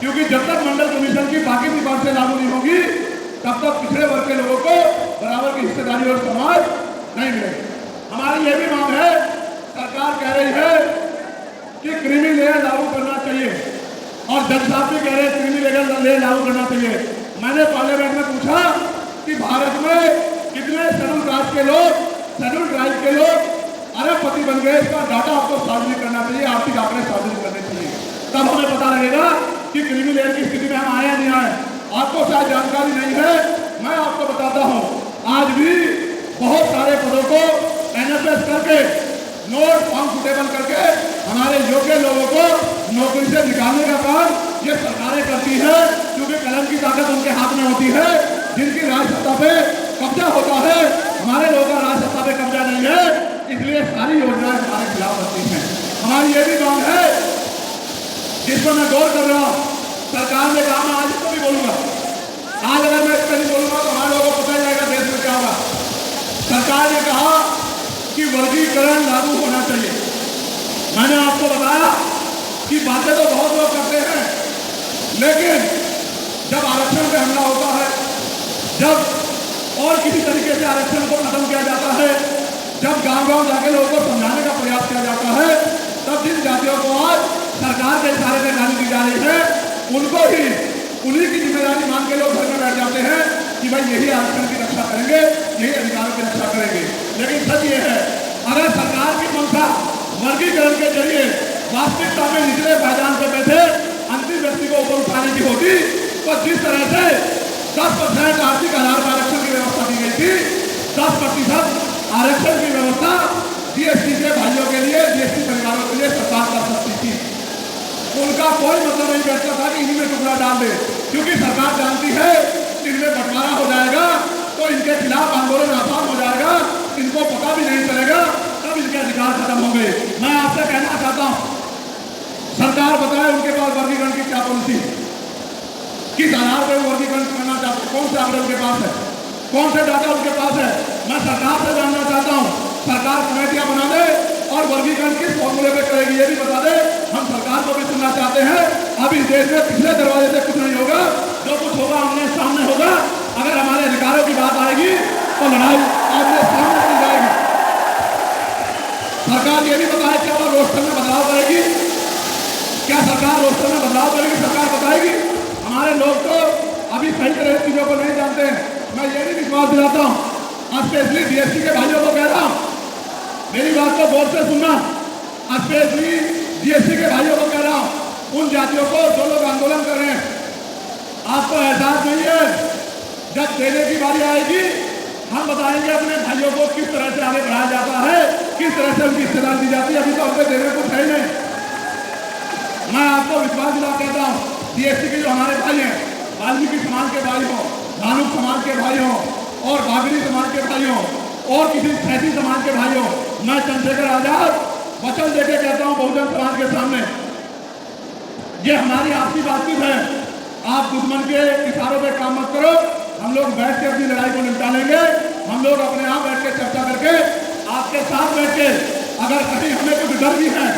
क्योंकि जब तक मंडल कमीशन की बाकी सिफारिशें लागू नहीं होगी तब तक पिछड़े वर्ग के लोगों को बराबर की हिस्सेदारी और समाज नहीं मिलेगी। हमारी ये भी मांग है, सरकार कह रही है कि क्रीमी लेयर लागू करना चाहिए और जज साहब भी कह रहे हैं क्रीमी लेयर लागू करना चाहिए। मैंने पार्लियामेंट में पूछा कि भारत में कितने शेड्यूल कास्ट के लोग, शेड्यूल ट्राइब के लोग अरबपति बन गए, इसका डाटा आपको सार्वजनिक करना चाहिए, आर्थिक आंकड़े सार्वजनिक करने चाहिए, तब हमें पता लगेगा कि क्रीमी लेयर की स्थिति में हम आए या नहीं आए। आपको शायद जानकारी नहीं है, मैं आपको बताता हूं, आज भी बहुत सारे पदों को एनएफएस करके, नोट फॉर्म सुटेबल करके हमारे योग्य लोगों को नौकरी से निकालने का काम ये सरकारें करती है, क्योंकि कलम की ताकत उनके हाथ में होती है। जिनकी राजसत्ता पे कब्जा होता है, हमारे लोगों का राजसत्ता पे कब्जा नहीं है, इसलिए सारी योजनाएं हमारे खिलाफ बनती हैं। हमारी ये भी मांग है जिस पर मैं गौर कर रहा हूं, सरकार ने कहा, मैं आज इसको भी बोलूंगा, आज अगर मैं इसको नहीं बोलूंगा तो हमारे लोगों को पता ही जाएगा देश में क्या होगा। सरकार ने कहा कि वर्गीकरण लागू होना चाहिए। मैंने आपको बताया कि बातें तो बहुत लोग करते हैं, लेकिन जब आरक्षण पे हमला होता है, जब और किसी तरीके से आरक्षण को खत्म किया जाता है, जब गांव-गांव जाके लोगों को समझाने का प्रयास किया जाता है, तब जिन जातियों को आज सरकार के इशारे से गाली दी जा रही है, उनको ही उन्हीं की जिम्मेदारी मान के लोग घर में बैठ जाते हैं कि भाई यही आरक्षण की रक्षा करेंगे, यही अधिकारों की रक्षा करेंगे। लेकिन सच ये है, अगर सरकार की मंशा वर्गीकरण के जरिए वास्तविकता में निचले पायदान पर बैठे अंतिम व्यक्ति को ऊपर उठाने की होती, तो जिस तरह से 10% आर्थिक आधार पर आरक्षण की व्यवस्था की गई थी, 10% आरक्षण की व्यवस्था जीएसटी के भाइयों के लिए, जीएसटी परिवारों के लिए सरकार कर सकती थी। उनका कोई मतलब नहीं बैठता था कि इन्हीं में टुकड़ा डाल दे, क्योंकि सरकार जानती है इनमें बंटवारा हो जाएगा तो इनके खिलाफ आंदोलन आसान हो जाएगा, इनको पता भी नहीं चलेगा, तब इनके अधिकार खत्म होंगे। मैं आपसे कहना चाहता हूं, सरकार बताए उनके पास वर्गीकरण की क्या पॉलिसी, किस आधार पर वर्गीकरण करना चाहते, कौन से आंकड़े उनके पास है, कौन से डाटा उनके पास है। मैं सरकार से जानना चाहता हूं, सरकार कमेटियां बना दे और वर्गीकरण किस फॉर्मूले पे करेगी ये भी बता दे। हम सरकार को भी सुनना चाहते हैं। अब इस देश में पिछले दरवाजे से कुछ नहीं होगा, जो कुछ होगा आमने सामने होगा। अगर हमारे अधिकारों की बात आएगी तो लड़ाई आमने सामने की जाएगी। सरकार ये भी बताए क्या वो रोस्टर में बदलाव करेगी, क्या सरकार रोस्टर में बदलाव करेगी, सरकार बताएगी। हमारे लोग तो अभी सही तरह चीजों को नहीं जानते हैं। मैं ये भी विश्वास दिलाता हूँ, स्पेशली जीएसटी के भाइयों को कह रहा हूँ, मेरी बात को गौर से सुनना। स्पेशली जीएसटी के भाइयों को कह रहा हूं, उन जातियों को जो लोग आंदोलन कर रहे हैं, आपको एहसास नहीं है, जब देने की बारी आएगी हम बताएंगे अपने भाइयों को किस तरह से आगे बढ़ाया जाता है, किस तरह से उनकी हिस्सेदारी दी जाती है। अभी तो हमको देने कुछ है नहीं। मैं आपको विश्वास दिला कहता हूँ, जीएसटी के जो हमारे भाई हैं, वाल्मीकि समाज के भाई हों, धानुक समाज के भाई हों और बागड़ी समाज के भाई हों और किसी सैती समाज के भाइयों, मैं चंद्रशेखर आजाद वचन देके कहता हूं बहुजन समाज के सामने, ये हमारी आपसी बातचीत है। आप दुश्मन के इशारों पे काम मत करो, हम लोग बैठ के अपनी लड़ाई को निपटा लेंगे। हम लोग अपने आप बैठ के चर्चा करके आपके साथ बैठ के, अगर कहीं हमें कुछ डर भी है,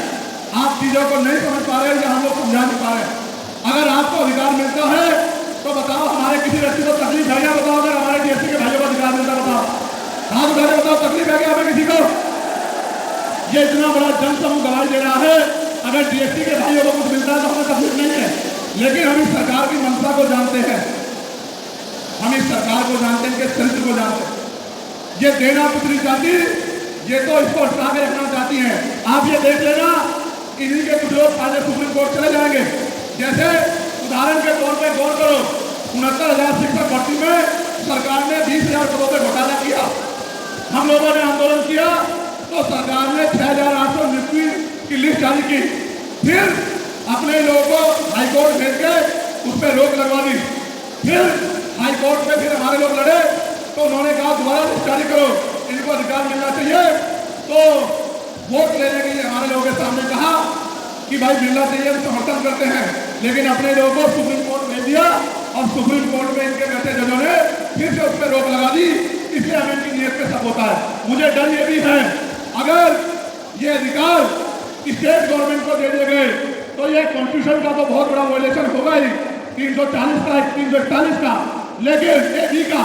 आप चीजों को नहीं समझ पा रहे या हम लोग समझा नहीं पा रहे, अगर आपको अधिकार मिलता है तो बताओ, हमारे किसी व्यक्ति को तकलीफ है क्या, बताओ। अगर हमारे जीएसटी के भाइयों को अधिकार मिलता बताओ, हाथ उठा के बताओ, तकलीफ है क्या हमें किसी को। ये इतना बड़ा जनसमूह गवाही दे रहा है, अगर जीएसटी के भाइयों को कुछ मिलता है तो हमें तकलीफ नहीं है। लेकिन हम इस सरकार की मंशा को जानते हैं, हम इस सरकार को जानते हैं, इनके चरित्र को जानते हैं। ये देना कुछ नहीं चाहती, ये तो इसको हटा के रखना चाहती है। आप ये देख लेना, इन्हीं के कुछ लोग आज सुप्रीम कोर्ट चले जाएंगे। जैसे उदाहरण के तौर पर गौर करो, 69,000 शिक्षक भर्ती में सरकार ने 20,000 पदों पर घोटाला किया। हम लोगों ने आंदोलन किया तो सरकार ने 6,800 नियुक्ति की लिस्ट जारी की, फिर अपने लोगों को हाईकोर्ट भेज के उस पर रोक लगवा दी। फिर हाईकोर्ट में फिर हमारे लोग लड़े तो उन्होंने कहा दोबारा लिस्ट जारी करो, इनको अधिकार मिलना चाहिए। तो वोट लेने के लिए हमारे लोगों के सामने कहा कि भाई मिलना चाहिए, हम समर्थन करते हैं, लेकिन अपने लोगों को सुप्रीम कोर्ट भेज दिया और सुप्रीम कोर्ट में इनके बैठे जजों ने फिर से उस पर रोक लगा दी। इसलिए हमें इनकी नीयत पे सब होता है। मुझे डर ये भी है, अगर ये अधिकार स्टेट गवर्नमेंट को दे दिए गए तो ये कॉन्स्टिट्यूशन का तो बहुत बड़ा वायलेशन होगा ही, 340 का 341 का, लेकिन एबी का।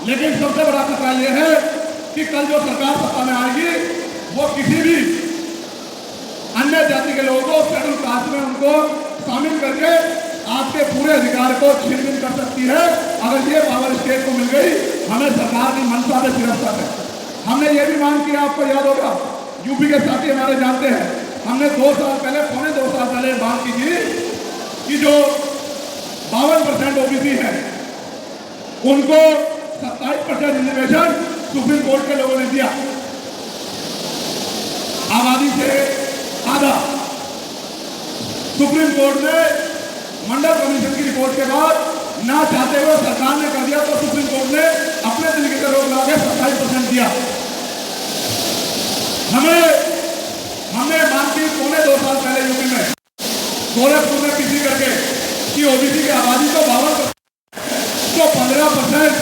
लेकिन सबसे बड़ा खतरा ये है कि कल जो सरकार सत्ता में आएगी वो किसी भी अन्य जाति के लोगों को शेड्यूल कास्ट में उनको शामिल करके आपके पूरे अधिकार को छीन बीन कर सकती है। अगर ये पावर स्टेट को मिल गई, हमें सरकार की मंशा से गिरफ्तार है। हमने ये भी मांग किया, आपको याद होगा, यूपी के साथी हमारे जानते हैं, हमने 2 साल पहले, पौने 2 साल पहले बात की थी कि जो 52% ओबीसी है उनको 27% रिजर्वेशन सुप्रीम कोर्ट के लोगों ने दिया, आबादी से आधा। सुप्रीम कोर्ट ने मंडल कमीशन की रिपोर्ट के बाद ना चाहते हुए सरकार ने कर दिया, तो सुप्रीम कोर्ट ने अपने तरीके से रोक लगा के 27% दिया। हमने मांग की पौने 2 साल पहले यूपी में गोरखपुर में पीसी करके कि ओबीसी की आबादी को 52% तो 15%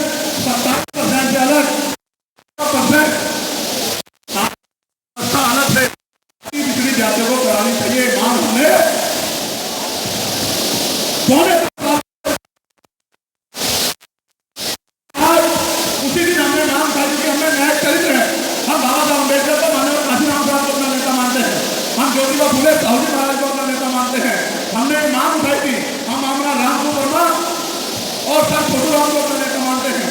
27% से अलग अलग से पिछड़ी जातियों को करानी चाहिए। मांग हमने पौने उसी दिन हमने मांग था कि हमें न्याय चरित्र है। हम बाबा साहब अम्बेडकर को मानव काशीराम साहब को अपना नेता मानते हैं, हम ज्योतिबा फुले साहूजी महाराज को अपना नेता मानते हैं। हमने मांग उठाई थी, हम हमारा रामपुर वर्मा और सर छोटूराम को अपना नेता मानते हैं,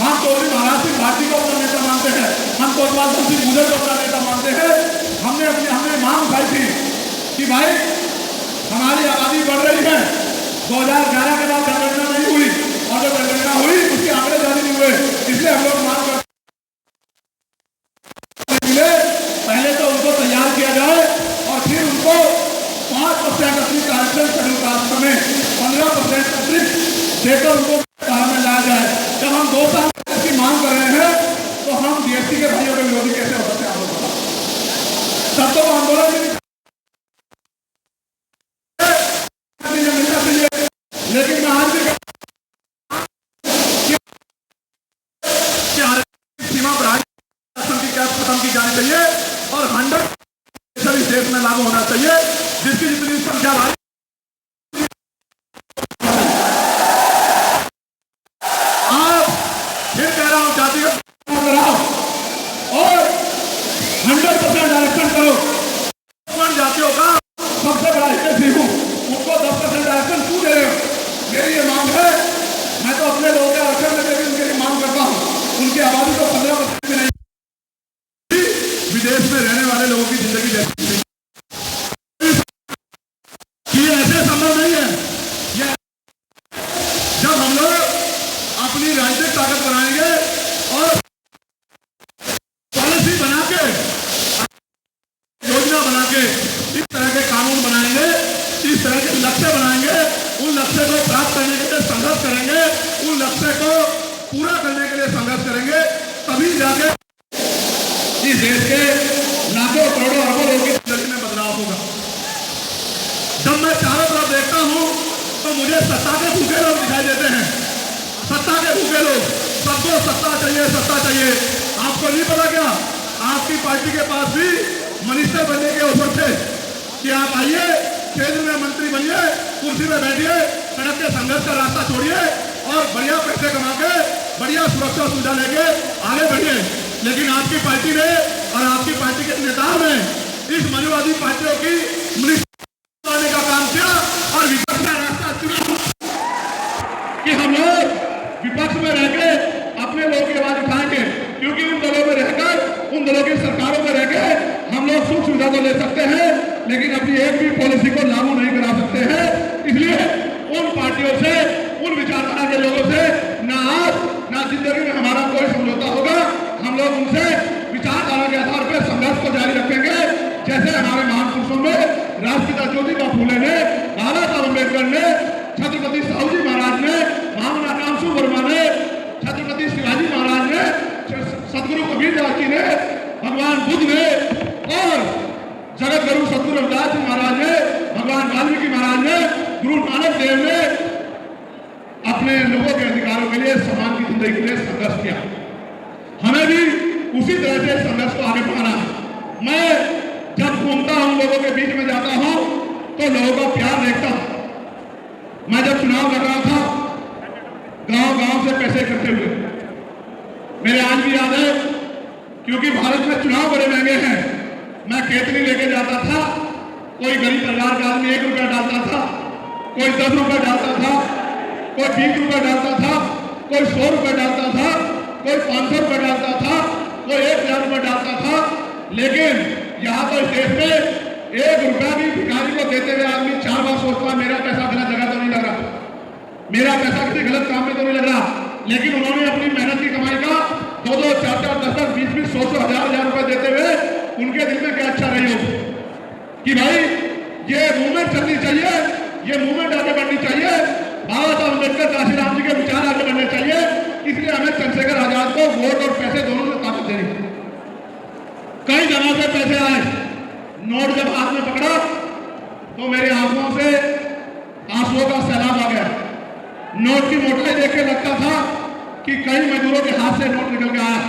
हम चौधरी महाराज सिंह भारती को अपना नेता मानते हैं, हम कोतवाल सिंह गुजर को अपना नेता मानते हैं। हमने मांग उठाई थी कि भाई हमारी आबादी बढ़ रही है, 2011 के बाद जनगणना नहीं हुई और जब जनगणना हुई उसके आंकड़े जारी नहीं हुए, इसलिए हम लोग मांग करते पहले तो उनको तैयार किया जाए और फिर उनको 5% अपनी कार्यक्रम शेड्यूल कास्ट में 15% अतिरिक्त देकर उनको में लाया जाए। जब हम 2 साल की मांग कर रहे हैं तो हम डीएससी के भाइयों के विरोधी कैसे हो सकते हैं? तब तो आंदोलन मिलना चाहिए, लेकिन मैं आज भी सीमा बढ़ाई की कैप खत्म की जानी चाहिए और 100% इस देश में लागू होना चाहिए, जिसकी जितनी संख्या भाई आप फिर कह रहा हूं जातिगत कराओ और 100% आरक्षण करो। जातियों का सबसे बड़ा हित हूं, उनको 10% आरक्षण क्यों दे रहे हो? मेरी ये मांग है, मैं तो अपने लोगों के आरक्षण देने की उनके लिए मांग करता हूं। उनकी आबादी को 15% भी नहीं, विदेश में रहने वाले लोगों की जिंदगी जैसी ये ऐसे संभव नहीं है। ये जब हम लोग अपनी राजनीतिक ताकत बनाएंगे और पॉलिसी बना के, योजना बना के, इस तरह के कानून बनाएंगे, इस तरह के लक्ष्य बनाएंगे, उन लक्ष्य को प्राप्त करने के लिए संघर्ष करेंगे, उन लक्ष्य को पूरा करने के लिए संघर्ष करेंगे, तभी जाके इस देश के लाखों करोड़ों अरबों लोगों की जिंदगी में बदलाव होगा। जब मैं चारों तरफ देखता हूं तो मुझे सत्ता के भूखे लोग दिखाई देते हैं, सत्ता के भूखे लोग, सबको सत्ता चाहिए, सत्ता चाहिए। आपको नहीं पता क्या, आपकी पार्टी के पास भी मिनिस्टर बनने के ऑफर थे कि आप आइए, केंद्र में मंत्री बनिए, कुर्सी में बैठिए, सड़क के संघर्ष का रास्ता छोड़िए और बढ़िया पैसे कमा के बढ़िया सुरक्षा सुविधा लेके आगे बढ़िए। लेकिन आपकी पार्टी ने और आपकी पार्टी के नेताओं ने इस मनुवादी पार्टियों की मिनिस्टर बनाने का काम किया और विपक्ष का रास्ता चुना कि हम लोग विपक्ष में रहकर अपने लोगों की आवाज उठाएंगे, क्योंकि उन दलों में रहकर, उन दलों की सरकारों में रहकर हम लोग सुख सुविधा तो ले सकते हैं, लेकिन अपनी एक भी पॉलिसी को लागू नहीं करा सकते हैं। इसलिए उन पार्टियों से, उन विचारधारा के लोगों से ना आज ना जिंदगी में हमारा कोई समझौता होगा। हम लोग उनसे विचारधारा के आधार पर संघर्ष को जारी रखेंगे, जैसे हमारे महान पुरुषों में राष्ट्रपिता ज्योतिबा फुले ने, बाबा साहब अम्बेडकर ने, छत्रपति साहूजी महाराज ने, महामना रामसु वर्मा ने, छत्रपति शिवाजी महाराज ने, सदगुरु कबीरदास जी ने, भगवान बुद्ध ने और जगत गुरु सदगुरु रविदास जी महाराज ने, भगवान वाल्मीकि महाराज ने, गुरु नानक देव ने अपने लोगों के अधिकारों के लिए, समाज की जिंदगी के लिए संघर्ष किया। हमें भी उसी तरह से संघर्ष को आगे बढ़ाना है। मैं जब घूमता हूं, लोगों के बीच में जाता हूं, तो लोगों का प्यार देखता था। मैं जब चुनाव लड़ रहा था गांव गांव से पैसे इकट्ठे हुए, मेरे आज भी याद है, क्योंकि भारत में चुनाव बड़े महंगे हैं। मैं केतली लेके जाता था, कोई गरीब परिवार का आदमी 1 रुपया डालता था, कोई 10 रुपया डालता था, कोई 20 रुपया डालता था, कोई 100 रुपया डालता था, कोई 500 रुपया डालता था, कोई 1000 रुपया डालता था। लेकिन यहाँ तो इस देश में 1 रुपया भी भिखारी को देते हुए आदमी 4 बार सोचता मेरा पैसा गलत जगह तो नहीं लग रहा, मेरा पैसा किसी गलत काम में तो नहीं लग रहा। लेकिन उन्होंने अपनी मेहनत की कमाई का 2-2, 4-4, 10-10, 20-20, 100-100, 1000-1000 रुपए देते हुए उनके दिल में क्या अच्छा रही हो कि भाई ये मूवमेंट चलनी चाहिए, ये मूवमेंट आगे बढ़नी चाहिए, बाबा साहब अम्बेडकर, काशीराम जी के विचार आगे बढ़ने चाहिए। इसलिए हमें चंद्रशेखर आजाद को वोट और पैसे दोनों से ताकत देनी। कई जगह से पैसे आए, नोट जब हाथ में पकड़ा तो मेरी आंखों से आंसुओं का सैलाब आ गया। नोट की मोटाई देख के लगता था कि कई मजदूरों के हाथ से नोट निकल के आया।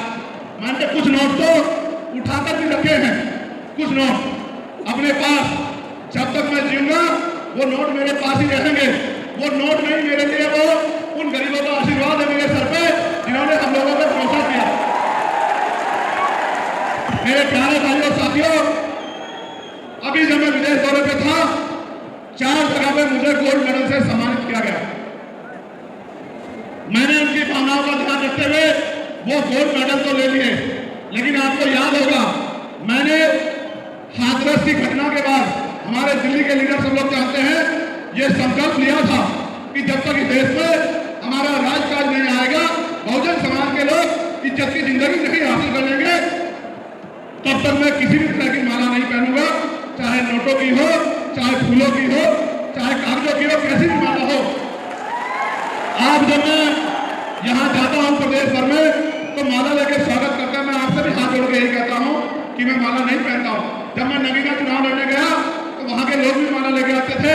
मैंने कुछ नोट तो उठाकर भी रखे हैं, कुछ नोट अपने पास, जब तक मैं जीऊंगा वो नोट मेरे पास ही रहेंगे। वो नोट नहीं, मेरे लिए वो उन गरीबों का आशीर्वाद है मेरे सर पे, जिन्होंने हम लोगों पर भरोसा किया। मेरे प्यारे भाइयों साथियों, अभी जब मैं विदेश दौरे पे था, 4 जगह पे मुझे गोल्ड मेडल से सम्मानित किया गया। मैंने उनकी भावनाओं का ध्यान रखते हुए वो गोल्ड मेडल तो ले लिए, लेकिन आपको याद होगा मैंने हाथरस की घटना के बाद, हमारे दिल्ली के लीडर सब लोग जानते हैं, ये संकल्प लिया था कि जब तक इस देश में हमारा राजकाज नहीं आएगा, बहुजन समाज के लोग इज्जत की जिंदगी नहीं हासिल कर लेंगे, तब तक मैं किसी भी तरह की माला नहीं पहनूंगा, चाहे नोटों की हो, चाहे फूलों की हो, चाहे कागजों की हो, कैसी भी माला हो। आज जब मैं यहाँ जाता हूँ प्रदेश भर में, तो माला लेकर स्वागत करता है। मैं आपसे भी हाथ जोड़ के यही कहता हूँ कि मैं माला नहीं पहनता हूँ। जब मैं नगीना चुनाव लड़ने गया तो वहाँ के लोग भी माला लेके आते थे,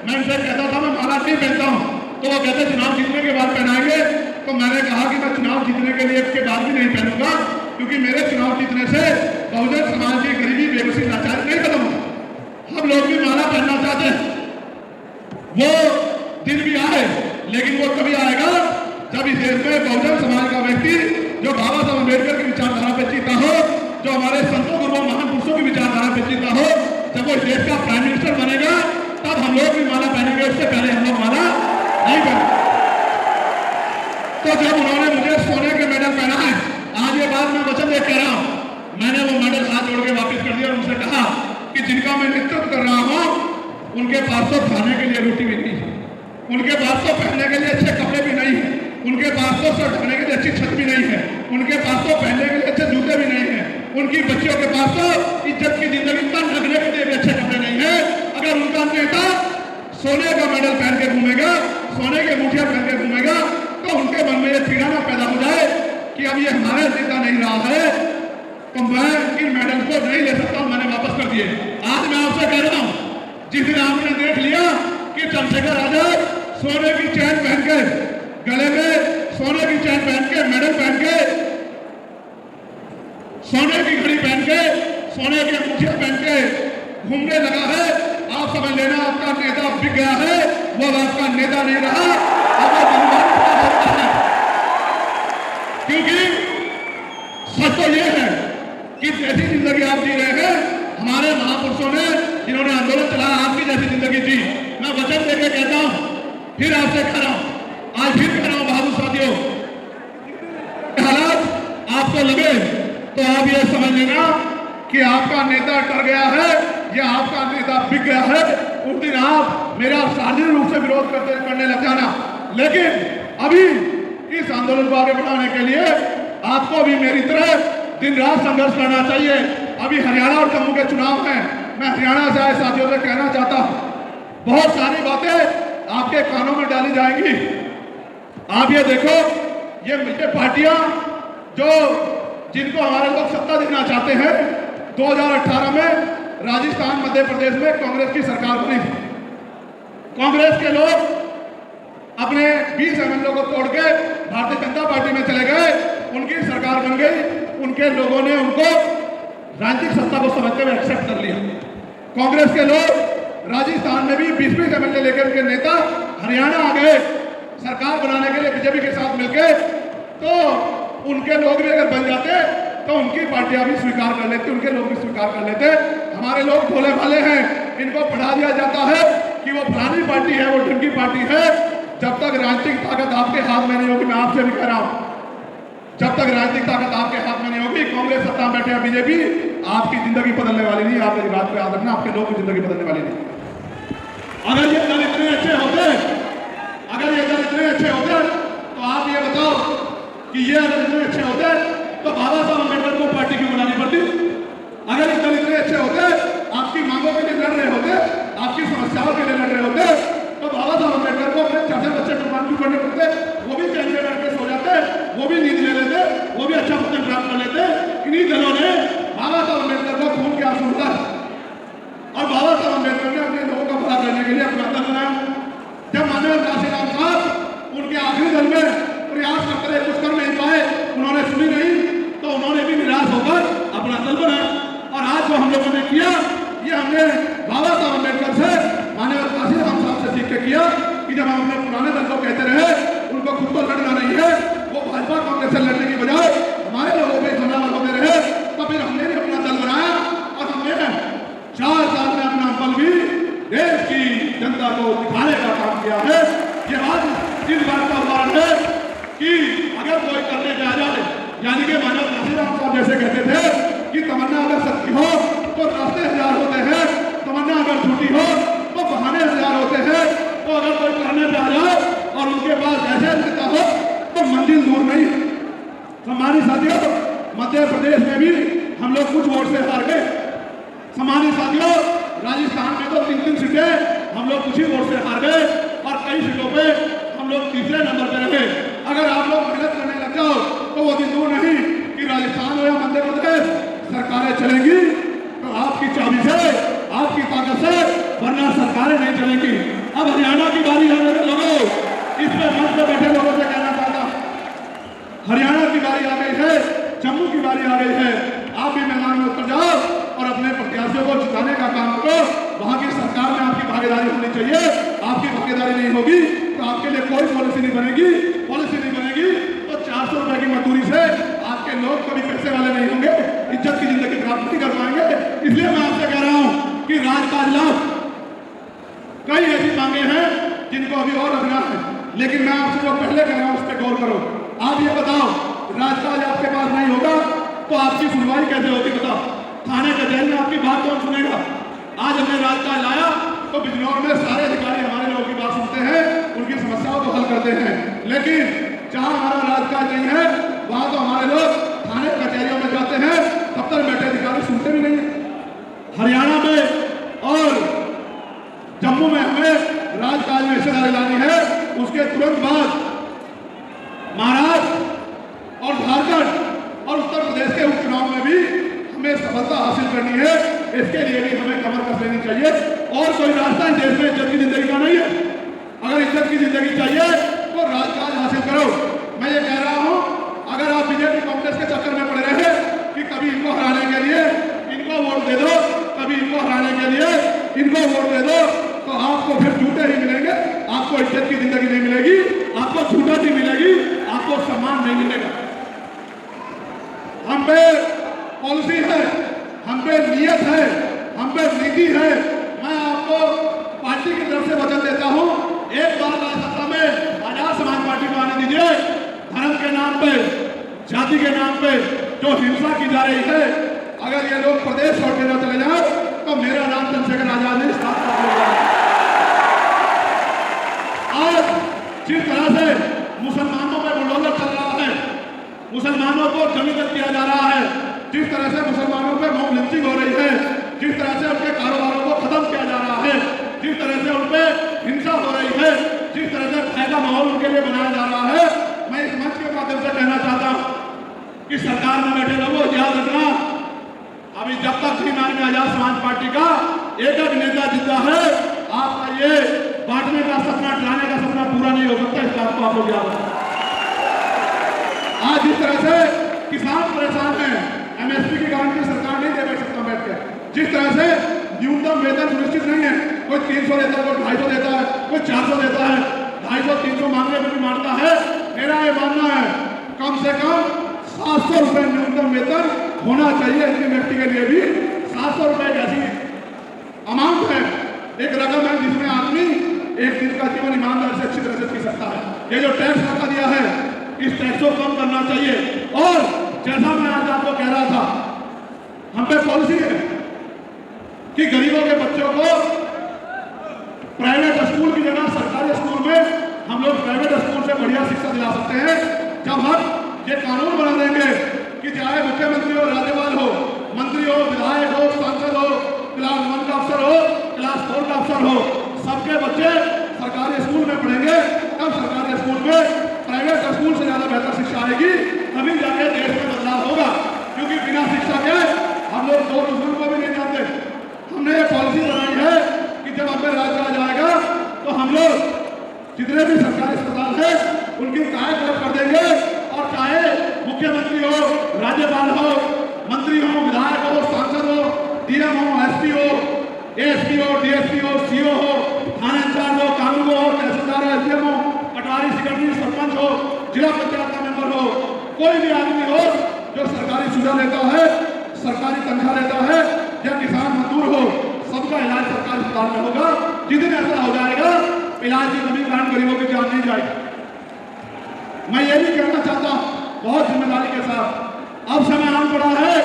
मैं उनसे कहता था मैं माला नहीं पहनता हूँ, तो वो कहते चुनाव जीतने के बाद पहनाएंगे। तो मैंने कहा कि मैं चुनाव जीतने के लिए के बाद भी नहीं पहनूंगा, क्योंकि मेरे चुनाव जीतने से बहुजन समाज की गरीबी, बेबसी, लाचारी नहीं खत्म होगी। हम लोग भी माला पहनना चाहते हैं, वो दिन भी आए, लेकिन वो कभी आएगा जब इस देश में बहुजन समाज का व्यक्ति जो बाबा साहब अम्बेडकर की विचारधारा पे जीता हो, जो हमारे संतों गुरुओं महान पुरुषों की विचारधारा पे जीता हो, जब वो इस देश का प्राइम मिनिस्टर बनेगा, तब हम लोग भी माला पहनेंगे। उससे पहले हम लोग माला नहीं पहनेंगे। तो जब उन्होंने मुझे सोने के मेडल पहना है, आज ये बात मैं वचन देख कह रहा हूं, मैंने वो मेडल हाथ जोड़ के वापिस कर दिया और उनसे कहा कि जिनका मैं नेतृत्व कर रहा हूं, उनके पास तो खाने के लिए रोटी भी नहीं है, उनके पास तो पहनने के लिए अच्छे कपड़े भी नहीं है, उनके पास तो सर ढकने के लिए अच्छी छत भी नहीं है, उनके पास तो पहनने के लिए अच्छे जूते भी नहीं है, उनकी बच्चियों के पास तो इज्जत की जिंदगी तक ढकने के लिए भी अच्छे कपड़े नहीं है। अगर उनका नेता सोने का मेडल पहन के घूमेगा, सोने के मुठिया पहन के घूमेगा, तो उनके मन में ये पीड़ा ना पैदा हो जाए कि अब ये हमारा नेता नहीं रहा है, तो मैं इन मेडल को नहीं ले सकता, मैंने वापस कर दिए। आज मैं आपसे कह रहा हूं, जिस दिन आपने देख लिया कि चंद्रशेखर आजाद सोने की चैन पहन के, गले में सोने की चैन पहन के, मेडल पहन के, सोने की घड़ी पहन के, सोने की अंगूठिया पहन के घूमने लगा है, आप समझ लेना आपका नेता बिक गया है, वो आपका नेता नहीं रहा, अब वो बंगाल है। क्योंकि सच तो ये है कि जैसी जिंदगी आप जी रहे हैं, हमारे महापुरुषों ने जिन्होंने आंदोलन चलाया, आपकी जैसी जिंदगी जी। मैं वचन देकर कहता हूं, फिर आपसे कह रहा हूं, आज फिर कह रहा हूं बहादुर साथियों, हालात आपको लगे तो आप ये समझ लेना कि आपका नेता डर गया है या आपका नेता बिक गया है। उस दिन आप मेरा सार्वजनिक रूप से विरोध करने लग जाना, लेकिन अभी इस आंदोलन को आगे बढ़ाने के लिए आपको भी मेरी तरह दिन रात संघर्ष करना चाहिए। अभी हरियाणा और जम्मू के चुनाव हैं, मैं हरियाणा से आए साथियों से कहना चाहता हूं, बहुत सारी बातें आपके कानों में डाली जाएंगी। आप ये देखो, ये मिलके पार्टियां जो जिनको हमारे लोग सत्ता देना चाहते हैं, 2018 में राजस्थान, मध्य प्रदेश में कांग्रेस की सरकार बनी थी। कांग्रेस के लोग अपने 20 एमएलए को तोड़ के भारतीय जनता पार्टी में चले गए, उनकी सरकार बन गई, उनके लोगों ने उनको राजनीतिक सत्ता को समझते हुए एक्सेप्ट कर लिया। कांग्रेस के लोग राजस्थान में भी 20-20 एमएलए लेकर के नेता हरियाणा आ गए सरकार बनाने के लिए बीजेपी के साथ मिलकर। तो उनके लोग भी अगर बन जाते तो उनकी पार्टियां भी स्वीकार कर लेते, उनके लोग भी स्वीकार कर लेते। हमारे लोग भोले भाले हैं, इनको पढ़ा दिया जाता है कि वो फलानी पार्टी है, वो ढंगी पार्टी है। जब तक राजनीतिक ताकत आपके हाथ में नहीं होगी, मैं आपसे भी कह रहा हूं, जब तक राजनीतिक ताकत आपके हाथ में नहीं होगी, कांग्रेस सत्ता में बैठे हैं बीजेपी, आपकी जिंदगी बदलने वाली नहीं। आप मेरी बात पे याद रखना, आपके लोग की जिंदगी बदलने वाली नहीं। अगर ये दल इतने अच्छे होते, अगर ये दल इतने अच्छे होते तो आप ये बताओ कि ये अगर इतने अच्छे होते तो बाबा साहब अम्बेडकर को पार्टी क्यों बनानी पड़ती? अगर ये दल इतने अच्छे होते, आपकी मांगों के लिए लड़ रहे होते, आपकी समस्याओं के लिए लड़ रहे होते, तो बाबा साहब अम्बेडकर को अपने चाचा बच्चे कुर्बान क्यों करने पड़ते? वो भी चैन में बैठ के सो जाते, वो भी नींद ले लेते, वो भी अच्छा भोजन प्राप्त कर लेते। इन्हीं दलों ने बाबा साहब अम्बेडकर को खून के आंसू उतारे और बाबा साहब अम्बेडकर ने अपने लोगों का भला करने के लिए अपना दल बनाया। जब माननीय काशीराम साहब उनके आखिरी दल में प्रयास करते रहे, कुछ कर नहीं पाए, उन्होंने सुनी नहीं, तो उन्होंने भी निराश होकर अपना दल बनाया। और आज जो हम लोगों ने किया, ये हमने बाबा साहब अम्बेडकर से, माननीय काशीराम साहब से सीख के किया कि जब हम अपने पुराने दल को कहते रहे उनको खुद को लड़ना नहीं है, वो भाजपा कांग्रेस से लड़ने की बजाय हमारे लोगों पे हमलावर होते रहे, तो फिर हमने भी अपना दल बनाया और हमने 4 साल में अपना बल भी देश की जनता को दिखाने का काम किया है। ये बात इस बात का उदाहरण है कि अगर कोई करने पे आ जाए, यानी कि मानव काशीराम साहब जैसे कहते थे कि तमन्ना अगर सच्ची हो तो रास्ते 1000 होते हैं, तमन्ना अगर झूठी हो तो बहाने 1000 होते हैं। तो अगर कोई करने पे आ जाए और उनके पास ऐसे नेता हो तो मंजिल दूर नहीं। सम्मानित साथियों, मध्य प्रदेश में भी हम लोग कुछ वोट से हार गए। सम्मानित साथियों, राजस्थान में तो 3-3 सीटें हम लोग कुछ ही वोट से हार गए और कई सीटों पे हम लोग तीसरे नंबर पे रहे। अगर आप लोग मेहनत करने लग जाओ तो वो दिन दूर नहीं कि राजस्थान हो या मध्य प्रदेश सरकारें चलेंगी तो आपकी चाबी से, आपकी ताकत से, वरना सरकारें नहीं चलेंगी। अब हरियाणा की बारी है मेरे लोगों, इसमें मंच में बैठे लोगों से कहना चाहता हूं, हरियाणा की बारी आ गई है, जम्मू की बारी आ गई है। आप भी मैदान में उतर जाओ और अपने प्रत्याशियों को जिताने का काम करो। वहां की सरकार में आपकी भागीदारी होनी चाहिए। आपकी भागीदारी नहीं होगी तो आपके लिए कोई पॉलिसी नहीं बनेगी। पॉलिसी नहीं बनेगी तो 400 रुपए की मजदूरी से आपके लोग कभी पैसे वाले नहीं होंगे, इज्जत की जिंदगी प्राप्त नहीं कर पाएंगे। इसलिए मैं आपसे कह रहा हूं कि राजकाज लाभ, कई ऐसी मांगे हैं जिनको अभी और रखना है, लेकिन मैं आपसे जो पहले कह रहा हूं उस पर गौर करो। आप ये बताओ, राजकाज आपके पास नहीं होगा तो आपकी सुनवाई कैसे होगी? बताओ, थाने कचहरी में आपकी बात कौन सुनेगा? आज हमने राजकाज लाया तो बिजनौर में सारे अधिकारी हमारे लोगों की बात सुनते हैं, उनकी समस्याओं को हल करते हैं। लेकिन जहां हमारा राजकाज नहीं है वहां तो हमारे लोग थाने कचहरियों में जाते हैं, दफ्तर में बैठे अधिकारी सुनते भी नहीं। हरियाणा में और जम्मू में हमें राजकाज में हिस्सेदारी लानी है, उसके तुरंत बाद महाराष्ट्र और झारखंड और उत्तर प्रदेश के उपचुनाव में भी हमें सफलता हासिल करनी है। इसके लिए भी हमें कमर कस लेनी चाहिए। और कोई रास्ता इस देश में इज्जत की जिंदगी का नहीं है। अगर इज्जत की जिंदगी चाहिए तो राजकाज हासिल करो। मैं ये कह रहा हूं, अगर आप बीजेपी कांग्रेस के चक्कर में पड़े रहे कि कभी इनको हराने के लिए इनको वोट दे दो, कभी इनको हराने के लिए इनको वोट दे दो, तो आपको फिर झूठे ही मिलेंगे। आपको इज्जत की जिंदगी नहीं मिलेगी, आपको झूठा नहीं मिलेगी, आपको सम्मान नहीं मिलेगा। हम पे पॉलिसी है, हम पे नियत है, हम पे नीति है। मैं आपको पार्टी की तरफ से वचन देता हूं, एक बार सत्ता में आजाद समाज पार्टी को आने दीजिए। धर्म के नाम पे, जाति के नाम पे जो हिंसा की जा रही है, अगर ये लोग प्रदेश छोड़ के न चले जाए तो मेरा नाम चंद्रशेखर आजाद नहीं, आज जिस तरह से मुसलमानों पर बुलडोजर चल रहा है, मुसलमानों को जमीन किया जा रहा है, जिस तरह से मुसलमानों पर मॉब लिंचिंग हो रही है, जिस तरह से उनके कारोबारों को खत्म किया जा रहा है, जिस तरह से उन पर हिंसा हो रही है, जिस तरह से फायदा माहौल उनके लिए बनाया जा रहा है, मैं इस मंच के माध्यम से कहना चाहता हूं कि सरकार में बैठे लोगों याद रखना, अभी जब तक भी माननीय आजाद समाज पार्टी का एक नेता जिंदा है, आपका ये बांटने का सपना, चलाने का सपना पूरा नहीं हो सकता। इस बात को आप लोग याद रखें। आज जिस तरह से किसान परेशान हैं, एमएसपी की गारंटी सरकार नहीं दे सकता बैठ के, जिस तरह से न्यूनतम वेतन सुनिश्चित नहीं है, कोई 300 देता है, कोई 250 देता है, कोई 400 देता है, 250-300 मांगने में भी मानता है। मेरा ये मानना है कम से कम 700 रुपये न्यूनतम वेतन होना चाहिए। इनके व्यक्ति के लिए भी 700 रुपये जैसी अमाउंट है, एक रकम है जिसमें आदमी एक दिन का जीवन ईमानदारी से अच्छी तरह से जी सकता है। ये जो टैक्स लगा दिया है, इस टैक्स को कम करना चाहिए। और जैसा मैं आज आपको कह रहा था, हम पे पॉलिसी है कि गरीबों के बच्चों को प्राइवेट स्कूल की जगह सरकारी स्कूल में हम लोग प्राइवेट स्कूल से बढ़िया शिक्षा दिला सकते हैं। जब हम ये कानून बना देंगे कि चाहे मुख्यमंत्री हो, राज्यपाल हो, मंत्री हो, विधायक हो, सांसद हो, क्लास 1 का अफसर हो, क्लास 4 का अफसर हो, सबके बच्चे सरकारी स्कूल में पढ़ेंगे, तब सरकारी स्कूल में प्राइवेट स्कूल से ज्यादा बेहतर शिक्षा आएगी, तभी जाके देश में बदलाव होगा। क्योंकि बिना शिक्षा के हम लोग 2 बुजुर्ग को भी नहीं जानते। हमने ये पॉलिसी बनाई है कि जब हमें राज आ जाएगा तो हम लोग जितने भी सरकारी अस्पताल है उनकी काय कर देंगे। और चाहे मुख्यमंत्री हो, राज्यपाल हो, मंत्री हो, विधायक हो, सांसद हो, डीएम हो, एसपी हो, एएसपी हो, डीएसपी हो, सीओ हो, थाना इंचार्ज हो, कानून हो, तहसीलदार हो, एसडीएम हो, पटवारी, सेक्रेटरी, सरपंच हो, जिला पंचायत का मेंबर हो, कोई भी आदमी हो जो सरकारी सुविधा लेता है, सरकारी तनख्वाह लेता है, या किसान मजदूर हो, सबका इलाज सरकारी अस्पताल में होगा। जिस दिन ऐसा हो जाएगा, इलाज की कमी कारण गरीबों की जान नहीं जाएगी। मैं ये भी कहना चाहता हूँ बहुत जिम्मेदारी के साथ, अब समय आन पड़ा है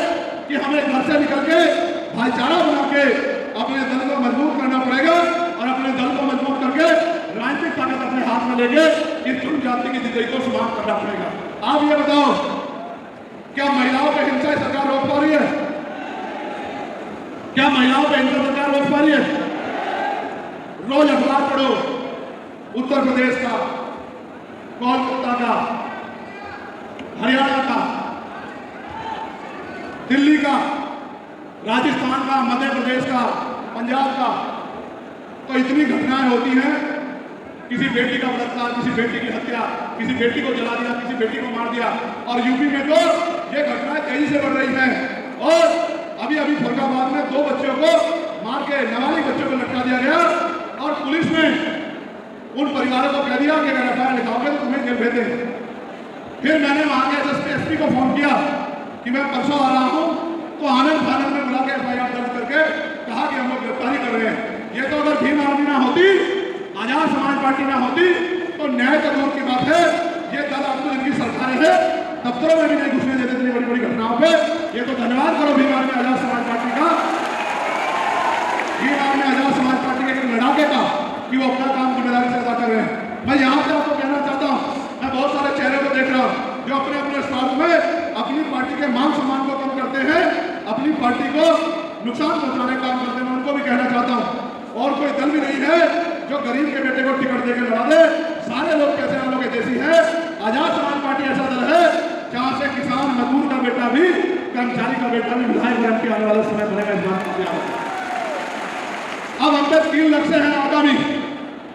कि हमें घर से निकल के भाईचारा बना के अपने दल को मजबूत करना पड़ेगा और अपने दल को मजबूत करके राजनीतिक ताकत अपने हाथ में लेके इस चुन जाति की जिंदगी को समाप्त करना पड़ेगा। आप ये बताओ, क्या महिलाओं पर हिंसा सरकार रोक पा रही है? क्या महिलाओं पर हिंसा सरकार रोक पा रही है? रोज अखबार पढ़ो, उत्तर प्रदेश का, कोलकाता का, हरियाणा का, दिल्ली का, राजस्थान का, मध्य प्रदेश का, पंजाब का, तो इतनी घटनाएं होती हैं। किसी बेटी का बलात्कार, किसी बेटी की हत्या, किसी बेटी को जला दिया, किसी बेटी को मार दिया। और यूपी में तो ये घटनाएं तेजी से बढ़ रही हैं। और अभी फरीदाबाद में 2 बच्चों को मार के, नाबालिग बच्चों को लटका दिया गया और पुलिस ने उन परिवारों को कह दिया कि अगर एफआईआर लिखाओगे तो तुम्हें जेल भेज देंगे। फिर मैंने वहां के एसपी को फोन किया कि मैं परसों आ रहा हूं, तो आनंद फानंद में बुला के एफआईआर दर्ज करके कहा कि हम लोग गिरफ्तारी कर रहे हैं। ये तो अगर भीम आर्मी ना होती, आजाद समाज पार्टी ना होती, तो न्याय का दूर की बात है। ये दल आपको जिनकी सरकारें हैं, दफ्तरों में भी नहीं घुसने देते इतनी बड़ी बड़ी घटनाओं पे। ये तो धन्यवाद करो भीम आर्मी आजाद समाज पार्टी का, भीम आर्मी आजाद समाज पार्टी के लड़ाके का, कि वो अपना काम जिम्मेदारी से अदा कर रहे हैं। मैं यहाँ से आपको कहना चाहता हूँ, मैं बहुत सारे चेहरे को देख रहा हूँ जो अपने अपने स्वार्थ में अपनी पार्टी के मान सम्मान को कम करते हैं, अपनी पार्टी को नुकसान पहुंचाने का काम करते हैं। मैं उनको भी कहना चाहता हूँ, और कोई दल भी नहीं है जो गरीब के बेटे को टिकट देकर लड़ा दे। सारे लोग कैसे वालों के जैसी है। आजाद समाज पार्टी ऐसा दल है जहाँ से किसान, मजदूर का बेटा भी, कर्मचारी का बेटा भी विधायक बन के आने वाले समय बनेगा। इस बात को अब हम पे 3 लक्ष्य हैं आगामी।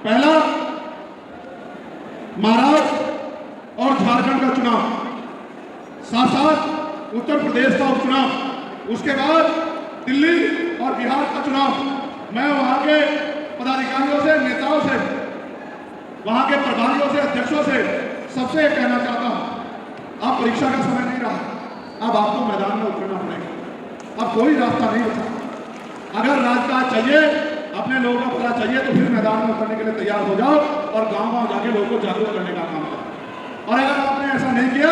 पहला, महाराष्ट्र और झारखंड का चुनाव, साथ साथ उत्तर प्रदेश का उपचुनाव, उसके बाद दिल्ली और बिहार का चुनाव। मैं वहां के पदाधिकारियों से, नेताओं से, वहां के प्रभारियों से, अध्यक्षों से, सबसे कहना चाहता हूं, अब परीक्षा का समय नहीं रहा, अब आपको मैदान में उतरना पड़ेगा। अब कोई रास्ता नहीं बचा। अगर राजकाज चाहिए, अपने लोगों का भला चाहिए, तो फिर मैदान में उतरने के लिए तैयार हो जाओ और गांव-गांव जाके लोगों को जागरूक करने का काम करो। और अगर आपने ऐसा नहीं किया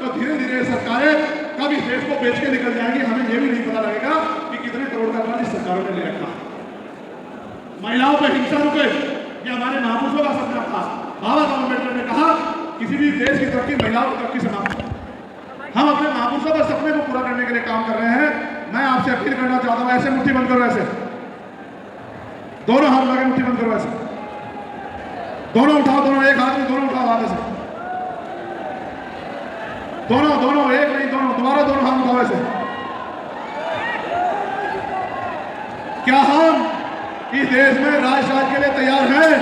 तो धीरे धीरे सरकारें कब इस देश को बेच के निकल जाएंगी, हमें यह भी नहीं पता लगेगा कि कितने करोड़ का कर्ज सरकारों ने ले रखा। महिलाओं पर हिंसा रुके, ये हमारे महापुरुषों का सपना था। बाबा साहब अम्बेडकर ने कहा, किसी भी देश की तरक्की महिलाओं की तरक्की से नाम। हम अपने महापुरुषों के सपने को पूरा करने के लिए काम कर रहे हैं। मैं आपसे अपील करना चाहता हूँ, ऐसे मुट्ठी बंद करो, ऐसे दोनों हाथ लगे, मुट्ठी बंद करो, ऐसे दोनों उठाओ, दोनों एक हाथ में, दोनों उठाओ हाथ ऐसे, दोनों दोनों, एक नहीं दोनों, दोबारा दोनों हाथ उठाओ ऐसे। क्या हम इस देश में राष्ट्रराज के लिए तैयार हैं?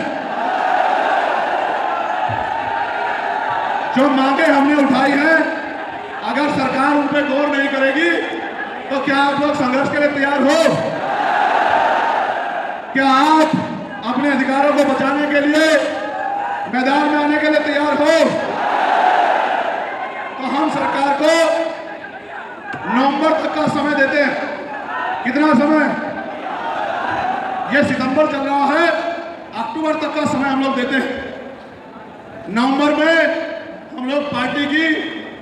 जो मांगे हमने उठाई हैं, अगर सरकार उन पर गौर नहीं करेगी तो क्या आप लोग संघर्ष के लिए तैयार हो? क्या आप अपने अधिकारों को बचाने के लिए मैदान में आने के लिए तैयार हो? तो हम सरकार को नवंबर तक का समय देते हैं। कितना समय? ये सितंबर चल रहा है, अक्टूबर तक का समय हम लोग देते हैं। नवंबर में हम लोग पार्टी की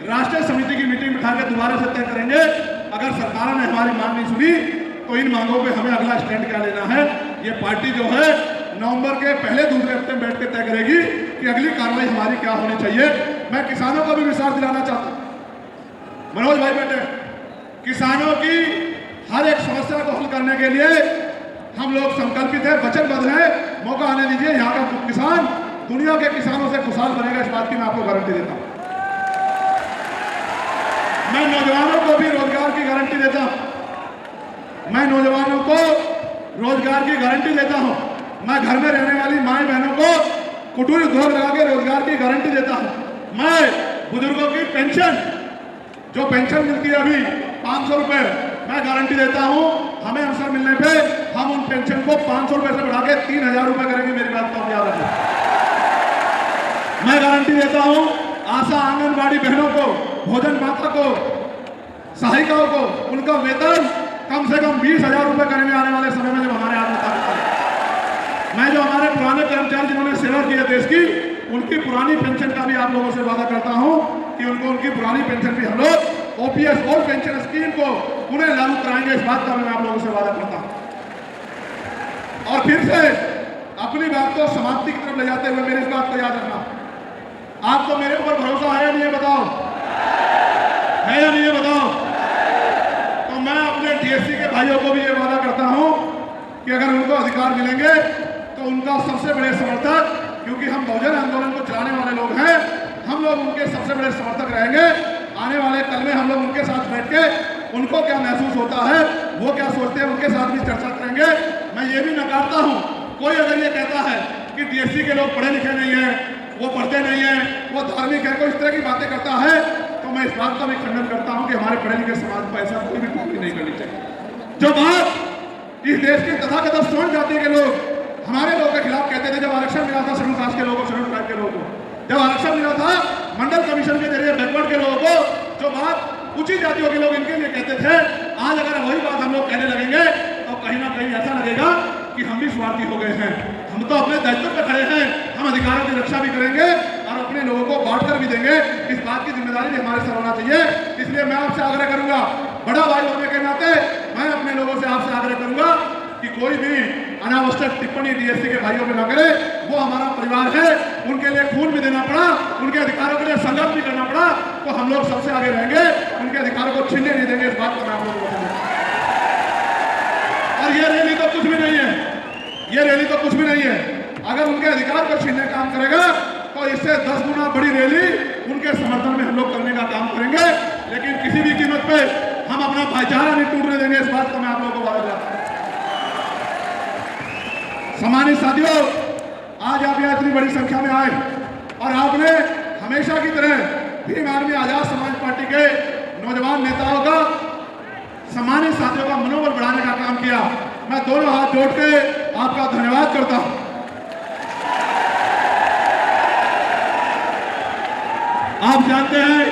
राष्ट्रीय समिति की मीटिंग बिठा के दोबारा से तय करेंगे। अगर सरकार ने हमारी मांग नहीं सुनी तो इन मांगों पे हमें अगला स्टैंड क्या लेना है, ये पार्टी जो है नवंबर के पहले दूसरे हफ्ते में बैठ के तय करेगी कि अगली कार्रवाई हमारी क्या होनी चाहिए। मैं किसानों को भी विश्वास दिलाना चाहता हूं। मनोज भाई बेटे, किसानों की हर एक समस्या को हल करने के लिए हम लोग संकल्पित है, वचनबद्ध है। मौका आने दीजिए, यहाँ का किसान दुनिया के किसानों से खुशहाल बनेगा, इस बात की मैं आपको गारंटी देता हूँ। मैं नौजवानों को भी रोजगार की गारंटी देता हूँ। मैं नौजवानों को रोजगार की गारंटी देता हूँ। मैं घर में रहने वाली माए बहनों को कुटीर उद्योग लगा के रोजगार की गारंटी देता हूँ। मैं बुजुर्गों की पेंशन, जो पेंशन मिलती है अभी 500 रुपए, मैं गारंटी देता हूँ हमें अवसर मिलने पे हम उन पेंशन को 500 रुपए से बढ़ा के 3000 रुपए करेंगे। मेरी बात को याद रखें। मैं गारंटी देता हूँ आशा आंगनबाड़ी बहनों को, भोजन माता को, सहायिकाओं को, उनका वेतन कम से कम 20,000 रुपए करेंगे आने वाले समय में, जब हमारे हाथ में ताकत आए। मैं जो हमारे पुराने कर्मचारी जिन्होंने सेवा की है देश की, उनकी पुरानी पेंशन का भी आप लोगों से वादा करता हूं कि उनको उनकी पुरानी पेंशन भी हम लोग ओपीएस और पेंशन स्कीम को उन्हें लागू कराएंगे। इस बात का मैं आप लोगों से वादा करता हूं। और फिर से अपनी बात को समाप्ति की तरफ ले जाते हुए मेरी इस बात को याद रखना, आपको मेरे ऊपर भरोसा है या नहीं है? बताओ, है या नहीं है? बताओ। तो मैं अपने डीएससी के भाइयों को भी ये वादा करता हूं कि अगर उनको अधिकार मिलेंगे तो उनका सबसे बड़े समर्थक, क्योंकि हम बहुजन आंदोलन को चलाने वाले लोग हैं, हम लोग उनके सबसे बड़े समर्थक रहेंगे। आने वाले कल में हम लोग उनके साथ बैठ के उनको क्या महसूस होता है, वो क्या सोचते हैं, उनके साथ भी चर्चा करेंगे। मैं ये भी नकारता हूँ कोई अगर ये कहता है कि डीएससी के लोग पढ़े लिखे नहीं है, वो पढ़ते नहीं है, वो धार्मिक है, कोई इस तरह की बातें करता है, तो मैं इस बात का भी खंडन करता हूँ कि हमारे पढ़े लिखे समाज को ऐसा कोई भी टिप्पणी नहीं करनी चाहिए। जो बात इस देश के तथाकथित स्वर्ण जाति के लोग हमारे लोगों के खिलाफ कहते थे, जब आरक्षण मिला था शेड्यूल कास्ट के लोगों को, शेड्यूल ट्राइब के लोगों को, जब आरक्षण मिला था मंडल कमीशन के जरिए बैकवर्ड के लोगों को, जो बात ऊंची जातियों के लोग इनके लिए कहते थे, आज अगर वही बात हम लोग कहने लगेंगे तो कहीं ना कहीं ऐसा लगेगा कि हम भी स्वार्थी हो गए हैं। हम तो अपने दायित्व पर खड़े हैं, हम अधिकारों की रक्षा भी करेंगे और अपने लोगों को बांट कर भी देंगे। इस बात की जिम्मेदारी भी हमारे सर होना चाहिए। इसलिए मैं आपसे आग्रह करूंगा, बड़ा भाई होने के नाते मैं अपने लोगों से आपसे आग्रह करूंगा कि कोई भी अनावश्यक टिप्पणी डीएससी के भाइयों पे न करे। वो हमारा परिवार है, उनके लिए खून भी देना पड़ा, उनके अधिकारों के लिए संघर्ष भी करना पड़ा, तो हम लोग सबसे आगे रहेंगे, उनके अधिकारों को छीनने नहीं देंगे। इस बात को मैं आप लोगों को बताऊंगा। और ये रैली तो कुछ भी नहीं है, ये रैली तो कुछ भी नहीं है। अगर उनके अधिकार को छीनने का काम करेगा तो इससे 10 गुना बड़ी रैली उनके समर्थन में हम लोग करने का काम करेंगे। लेकिन किसी भी कीमत पे हम अपना भाईचारा नहीं टूटने देंगे। इस बात को मैं आप लोगों को वादा करता हूं। सम्मानित साथियों, आज आप यहाँ इतनी बड़ी संख्या में आए और आपने हमेशा की तरह भीम आर्मी आजाद समाज पार्टी के नौजवान नेताओं का, सम्मानित साथियों का मनोबल बढ़ाने का काम किया। मैं दोनों हाथ जोड़ के आपका धन्यवाद करता हूं। आप जानते हैं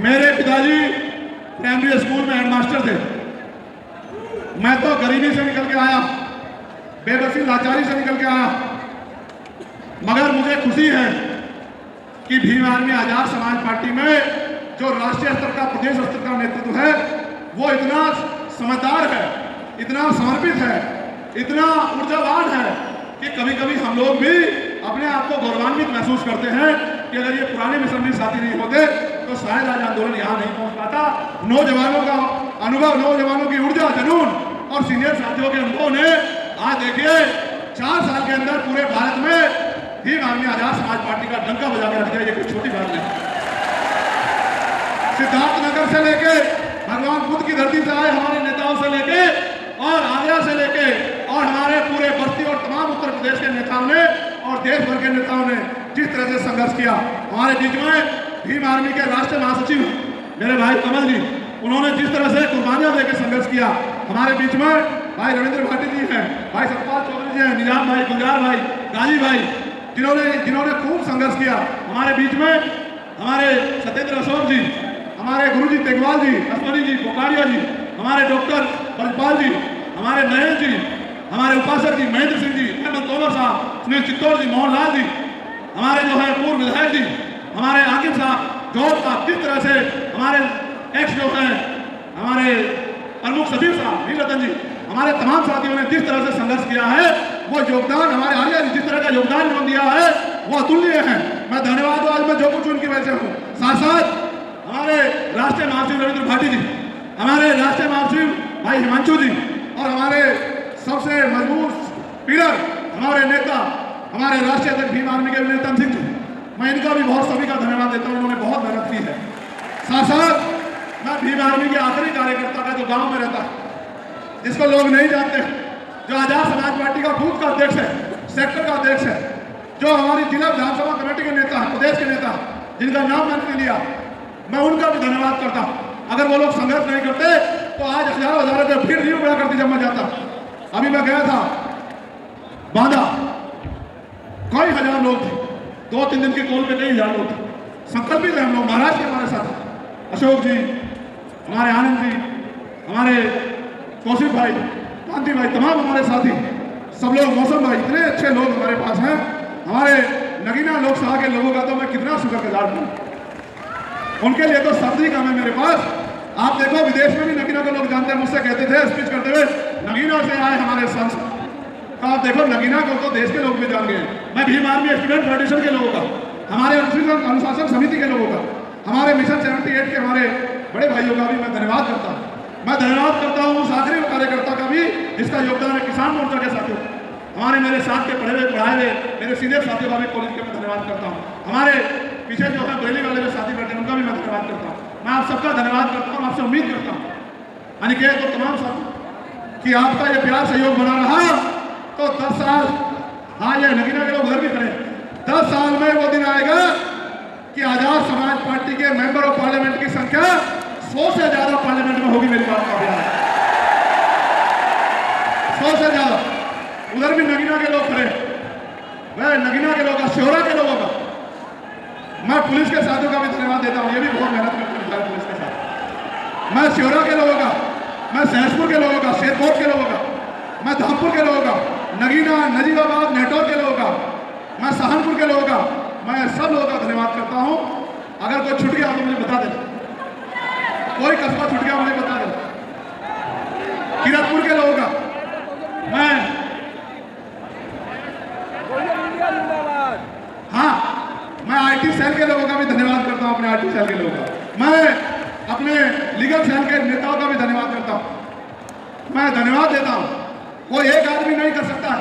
मेरे पिताजी प्राइमरी स्कूल में हेडमास्टर थे। मैं तो गरीबी से निकल के आया, बेबसी लाचारी से निकल के आया, मगर मुझे खुशी है कि भीम आर्मी आजाद समाज पार्टी में जो राष्ट्रीय स्तर का, प्रदेश स्तर का नेतृत्व है, वो इतना समझदार है, इतना समर्पित है, इतना ऊर्जावान है कि कभी कभी हम लोग भी अपने आप को गौरवान्वित महसूस करते हैं कि अगर ये पुराने मिशनरी साथी नहीं होते तो शायद आज आंदोलन यहाँ नहीं पहुँच पाता। नौजवानों का अनुभव, नौजवानों की ऊर्जा, जुनून और सीनियर साथियों के अनुभव ने आज देखिए 4 साल के अंदर पूरे भारत में भीम आर्मी आजाद समाज पार्टी का डंका बजा के रख दिया। ये कोई छोटी बात नहीं। सिद्धार्थनगर से लेके भगवान बुद्ध की धरती से आए हमारे नेताओं से लेके और आगरा से लेके और हमारे पूरे बस्ती और तमाम उत्तर प्रदेश के नेताओं ने और देश भर के नेताओं ने जिस तरह से संघर्ष किया, हमारे बीच में भीम आर्मी के राष्ट्रीय महासचिव मेरे भाई कमल जी, उन्होंने जिस तरह से कुर्बानियां देकर संघर्ष किया, हमारे बीच में भाई रविंद्र भाटी जी हैं, भाई सतपाल चौधरी जी हैं, निजाम भाई, गुलजार भाई, गाजी भाई, जिन्होंने खूब संघर्ष किया। हमारे बीच में हमारे सत्येंद्र अशोक जी, हमारे गुरुजी तेगवाल जी, अश्वनी जी, कोकारिया जी, हमारे डॉक्टर ब्रजपाल जी, हमारे नयन जी, हमारे उपासक जी महेंद्र सिंह जी, अहमद तोमर साहब, सुनील चित्तौड़ जी, मोहन लाल जी, हमारे जो है पूर्व विधायक जी, हमारे आकिब साहब, जॉर्ज साहब, जिस तरह से हमारे एक्स जो है हमारे प्रमुख सचिव साहब नीलरतन जी, हमारे तमाम साथियों ने जिस तरह से संघर्ष किया है, वो योगदान हमारे आर्या जी जिस तरह का योगदान उन्होंने दिया है वो अतुलनीय है। मैं धन्यवाद दूं, आज मैं जो कुछ उनकी वजह से हूँ। साथ साथ हमारे राष्ट्रीय महासचिव रविंद्र भाटी जी, हमारे राष्ट्रीय महासचिव भाई हिमांशु जी, और हमारे सबसे मजबूत पीलर हमारे नेता हमारे राष्ट्रीय अध्यक्ष भीम आर्मी के नीलरतन सिंह जी, मैं इनका भी बहुत सभी का धन्यवाद देता हूँ, उन्होंने बहुत मेहनत की है। साथ साथ मैं भीम आर्मी के आखिरी कार्यकर्ता का जो गांव में रहता है, जिसको लोग नहीं जानते, जो आजाद समाज पार्टी का बूथ का अध्यक्ष है, सेक्टर का अध्यक्ष है, जो हमारी जिला विधानसभा कमेटी के नेता है, प्रदेश के नेता, जिनका नाम मैंने नहीं लिया, मैं उनका भी धन्यवाद करता हूँ। अगर वो लोग संघर्ष नहीं करते तो आज हजारों हजारों रुपये फिर नहीं उड़ा करती जब मैं जाता। अभी मैं गया था बांदा, कई हजार लोग थे, 2-3 दिन के कॉल पे कई हजार लोग थे, संकल्पित है हम लोग। महाराष्ट्र के हमारे साथ अशोक जी, हमारे आनंद जी, हमारे कौशिक भाई, कांति भाई, तमाम हमारे साथी, सब लोग, मौसम भाई, इतने अच्छे लोग हमारे पास हैं। हमारे नगीना लोकसभा के लोगों का तो मैं कितना शुक्रगुजार हूँ, उनके लिए तो शब्द ही कम है मेरे पास। आप देखो विदेश में भी नगीना के लोग जानते हैं, मुझसे कहते थे स्पीच करते हुए, नगीना से आए हमारे सांसद। तो आप देखो नगीना को तो देश के लोग भी जान गए। मैं भीम आर्मी स्टूडेंट फेडरेशन के लोगों का, हमारे अनुशासन समिति के लोगों का, हमारे मिशन 78 के हमारे बड़े भाइयों का भी मैं धन्यवाद करता हूँ। मैं धन्यवाद करता हूँ उस आखिरी कार्यकर्ता का भी जिसका योगदान है किसान मोर्चा के साथियों, हमारे मेरे साथ के पढ़े हुए मेरे सीनियर साथियों का भी कॉलेज के मैं धन्यवाद करता हूँ। हमारे पीछे जो है बरेली वाले जो साथी बैठे हैं उनका भी मैं धन्यवाद करता हूँ। मैं आप सबका धन्यवाद करता हूँ, आपसे उम्मीद करता हूँ अनिकेत और तमाम साथी कि आपका ये प्यार सहयोग बना रहा तो 10 साल, हाँ ये नगीना के लोग उधर भी खड़े, 10 साल में वो दिन आएगा कि आजाद समाज पार्टी के मेंबर ऑफ पार्लियामेंट की संख्या 100 से ज्यादा पार्लियामेंट में होगी। मेरी बात का प्यार 100 से ज्यादा। उधर भी नगीना के लोग खड़े, वह नगीना के लोग, श्योरा के लोगों का मैं पुलिस के साथियों का भी धन्यवाद देता हूँ, ये भी बहुत मेहनत करते हैं पुलिस के साथ। मैं श्योरा के लोगों का, मैं सहसपुर के लोगों का, शेरकोट के लोगों का, मैं धामपुर के लोगों का, नगीना, नजीबाबाद, नेटौर के लोगों का, मैं सहारनपुर के लोगों का, मैं सब लोगों का धन्यवाद करता हूँ। अगर कोई छूट गया तो मुझे बता देना, कोई कस्बा छूट गया मुझे बता देना। किरतपुर के लोगों का मैं आईटी सेल के लोगों का भी धन्यवाद करता हूँ, अपने आईटी सेल के लोगों का, मैं अपने लीगल सेल के नेताओं का भी धन्यवाद करता हूँ। मैं धन्यवाद देता हूँ, कोई एक आदमी नहीं कर सकता है।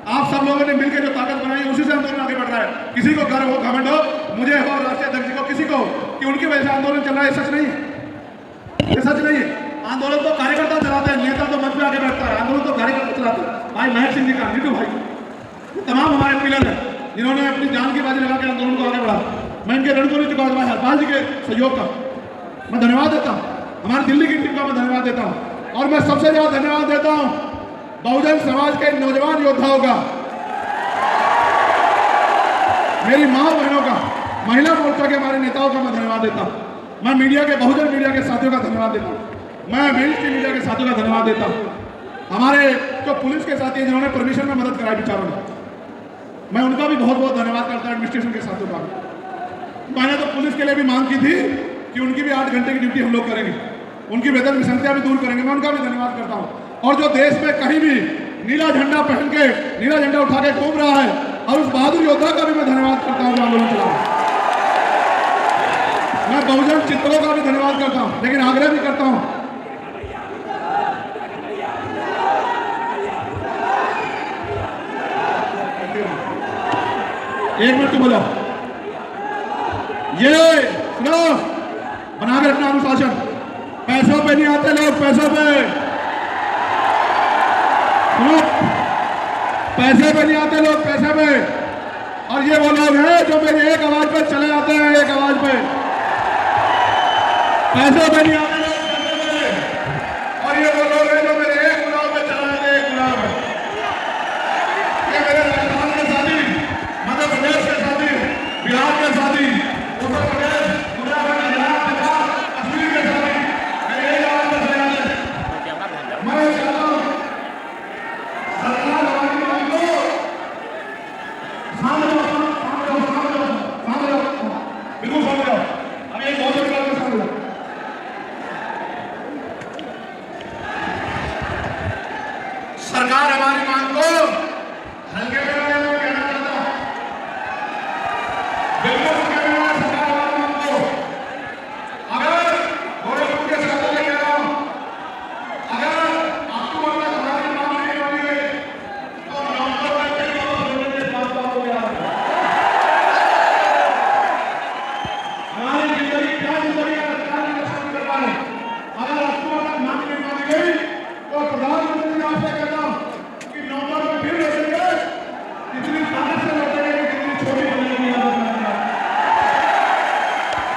आप सब लोगों ने मिलकर जो ताकत बनाई उसी से आंदोलन आगे बढ़ रहा है। किसी को गर्व हो, घमंड हो, मुझे हो, राष्ट्रीय अध्यक्ष को, किसी को कि उनकी वजह से आंदोलन चल रहा है, सच नहीं है, ये सच नहीं है। आंदोलन तो कार्यकर्ता चलाते हैं, नेता तो मंच में आगे बैठता है, आंदोलन तो कार्यकर्ता चलाते हैं। भाई महक सिंह जी का, नीटू भाई, तमाम हमारे पिलर हैं जिन्होंने अपनी जान की बाजी लगा के आंदोलन को आगे बढ़ा। मैं इनके ऋण को नहीं चुका, भाई हरपाल जी के सहयोग का मैं धन्यवाद देता हूँ, हमारी दिल्ली की टीम का मैं धन्यवाद देता हूँ, और मैं सबसे ज्यादा धन्यवाद देता हूँ बहुजन समाज के नौजवान योद्धाओं का, मेरी माँ बहनों का, महिला मोर्चा के हमारे नेताओं का मैं धन्यवाद देता हूँ। मैं मीडिया के, बहुजन मीडिया के साथियों का धन्यवाद देता हूँ, मैं मेन स्ट्रीम मीडिया के साथियों का धन्यवाद देता हूँ। हमारे जो पुलिस के साथी हैं जिन्होंने परमिशन में मदद कराई बेचारों ने, मैं उनका भी बहुत बहुत धन्यवाद करता हूँ। एडमिनिस्ट्रेशन के साथियों का मैंने तो पुलिस के लिए भी मांग की थी कि उनकी भी 8 घंटे की ड्यूटी हम लोग करेंगे, उनकी वेतन विसंगतियां भी दूर करेंगे, मैं उनका भी धन्यवाद करता हूँ। और जो देश में कहीं भी नीला झंडा पहन के, नीला झंडा उठा के घूम रहा है, और उस बहादुर योद्धा का भी मैं धन्यवाद करता हूँ जो आंदोलन चला। मैं बहुजन चित्रों का भी धन्यवाद करता हूँ, लेकिन आग्रह भी करता हूँ एक मिनट तो बोलो, ये सुनो, बना के रखना अनुशासन। पैसों पे नहीं आते लोग, पैसों पे सुनो, पैसे पे नहीं आते लोग, पैसे पे। और ये वो लोग हैं जो मेरी एक आवाज पे चले जाते हैं, एक आवाज पे। पैसों पे नहीं आते लोग, पैसे पे। और ये वो लोग हैं जो मेरे एक बुलाव पे चले जाते बिल्कुल सरकार वालों को अगर गोरखपुर के साथ में कह रहा हूं, अगर अक्टूबर तक हमारी मांग नहीं होगी तो नवंबर में फिर वापस होने के बाद हो गया। हमारी जिंदगी क्या जिंदगी है सरकार ने शुरू करवा है। अगर अक्टूबर तक मांग नहीं मानी गई तो प्रधानमंत्री जी आपसे कहता हूं कि नवंबर में फिर लौटेंगे, कितनी ताकत से लौटेंगे, कितनी छोटी बनेगी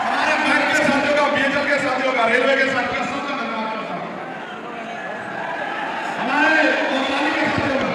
हमारे बैंक के साथियों का, बीएसएफ के साथियों का, रेलवे के साथियों का, सबका धन्यवाद करता हूं। हमारे औद्योगिक के साथियों का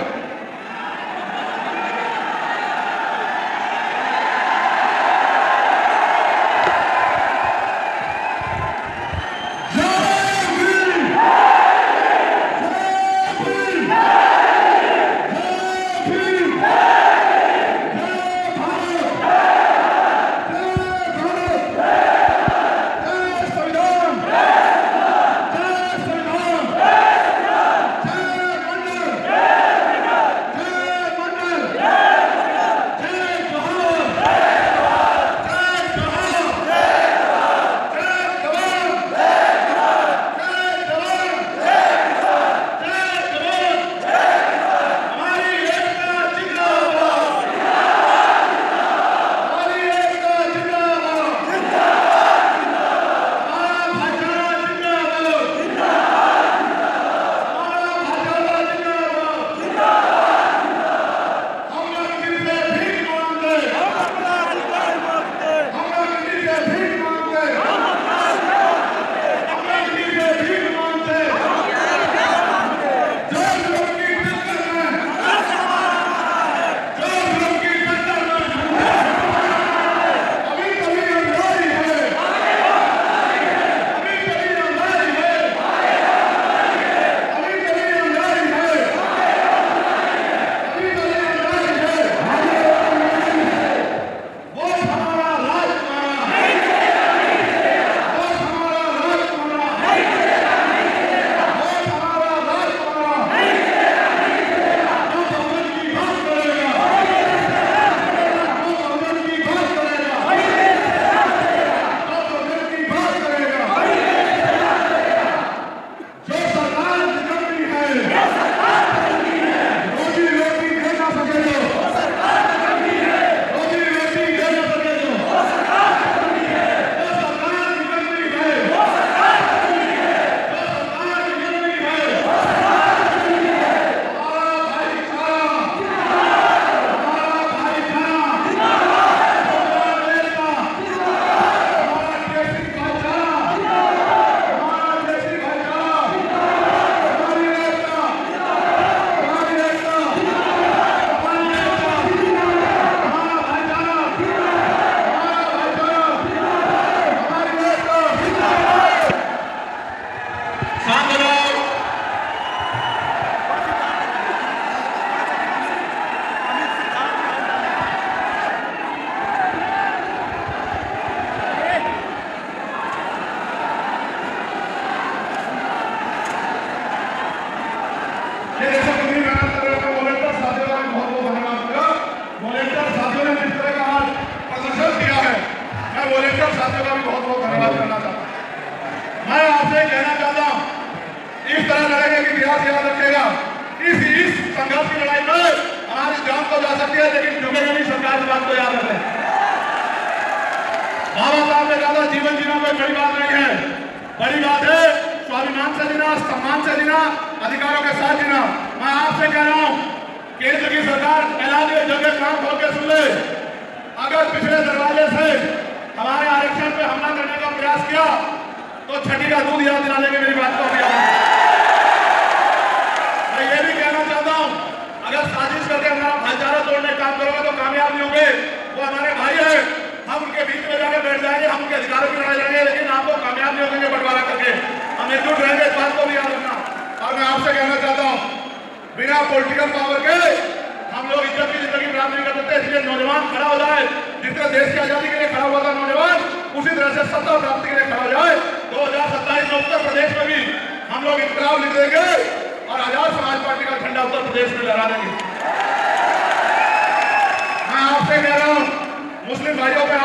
साथियों का भी बहुत बहुत धन्यवाद करना चाहता हूं। मैं आपसे कहना चाहता हूं, इस तरह लड़ेंगे कि इतिहास याद रखेगा। इस संघर्ष की लड़ाई में हमारी जान तो जा सकती है, लेकिन झुकेगी नहीं सरकार की बात को याद रखें। बाबा साहब ने ज्यादा जीवन जीना कोई बड़ी बात नहीं है, बड़ी बात है स्वाभिमान से जीना, सम्मान से जीना, अधिकारों के साथ जीना। मैं आपसे कह रहा हूं, केंद्र की सरकार ऐलान के जगह काम खोल के सुन ले। अगर पिछले दरवाजे से हमारे आरक्षण पे हमला करने का प्रयास किया तो छठी का दूध याद दिला देंगे, मेरी बात को अभी मैं ये भी कहना चाहता हूं, अगर साजिश करके हमारा भाईचारा तोड़ने का काम करोगे तो कामयाब नहीं होंगे। वो हमारे भाई है, हम उनके बीच में जाकर बैठ जाएंगे, हम उनके अधिकारों की लड़ाई लड़ेंगे, लेकिन आपको कामयाब नहीं होंगे बंटवारा करके। हम एकजुट रहेंगे, इस बात को भी याद रखना। और मैं आपसे कहना चाहता हूं, बिना पॉलिटिकल पावर के हम लोग इज्जत की जिंदगी प्राप्त नहीं कर सकते। इसलिए नौजवान खड़ा हो जाए, जिस तरह देश की आजादी के लिए खड़ा हुआ था नौजवान, उसी तरह से सत्ता प्राप्ति के लिए खड़ा हो जाए। 2027 में उत्तर प्रदेश में भी हम लोग इनकलाब लिख देंगे और आजाद समाज पार्टी का झंडा उत्तर प्रदेश में लहरा देंगे। मैं आपसे कह रहा हूं, मुस्लिम भाइयों पे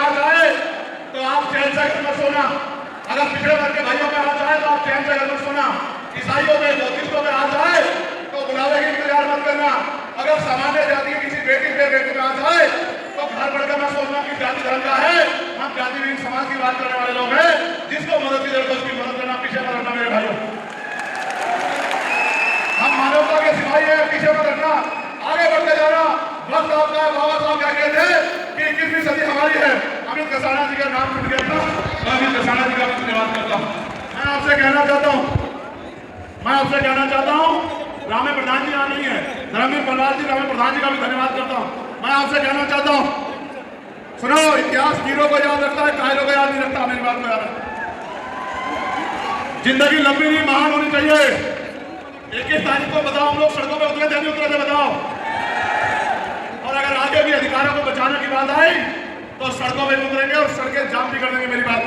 21वीं सदी हमारी है। अमित कसाना जी का नाम छूट गया था, मैं अमित कसाना जी का भी धन्यवाद करता हूँ। मैं आपसे कहना चाहता हूँ, रामे प्रधान जी यहाँ नहीं है, धर्मवीर बलवाल जी, रामे प्रधान जी का भी धन्यवाद करता हूँ। मैं आपसे कहना चाहता हूँ, सुनो, इतिहास हीरो को याद रखता है, कायरों को याद नहीं रखता। मेरी बात को याद रखता। जिंदगी लंबी नहीं, महान होनी चाहिए। 21 तारीख को बताओ, हम लोग सड़कों पे उतरे थे, नहीं उतरे थे, बताओ। और अगर आगे भी अधिकारों को बचाने की बात आई तो सड़कों पे उतरेंगे और सड़कें जाम भी कर देंगे। मेरी बात